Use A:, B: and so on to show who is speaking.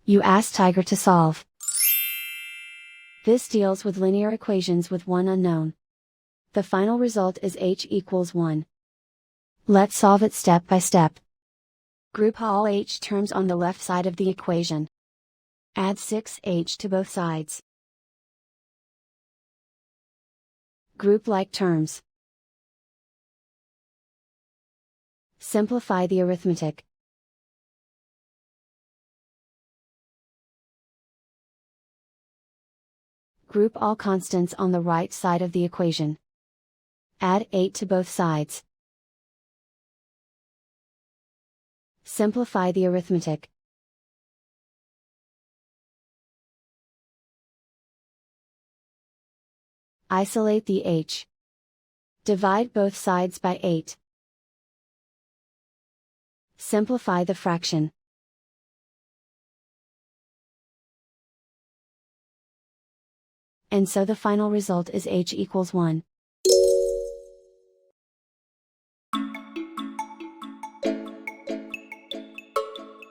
A: You ask Tiger to solve. This deals with linear equations with one unknown. The final result is h equals 1. Let's solve it step by step. Group all h terms on the left side of the equation. Add 6h to both sides. Group like terms. Simplify the arithmetic. Group all constants on the right side of the equation. Add 8 to both sides. Simplify the arithmetic. Isolate the h. Divide both sides by 8. Simplify the fraction. And so the final result is h equals 1.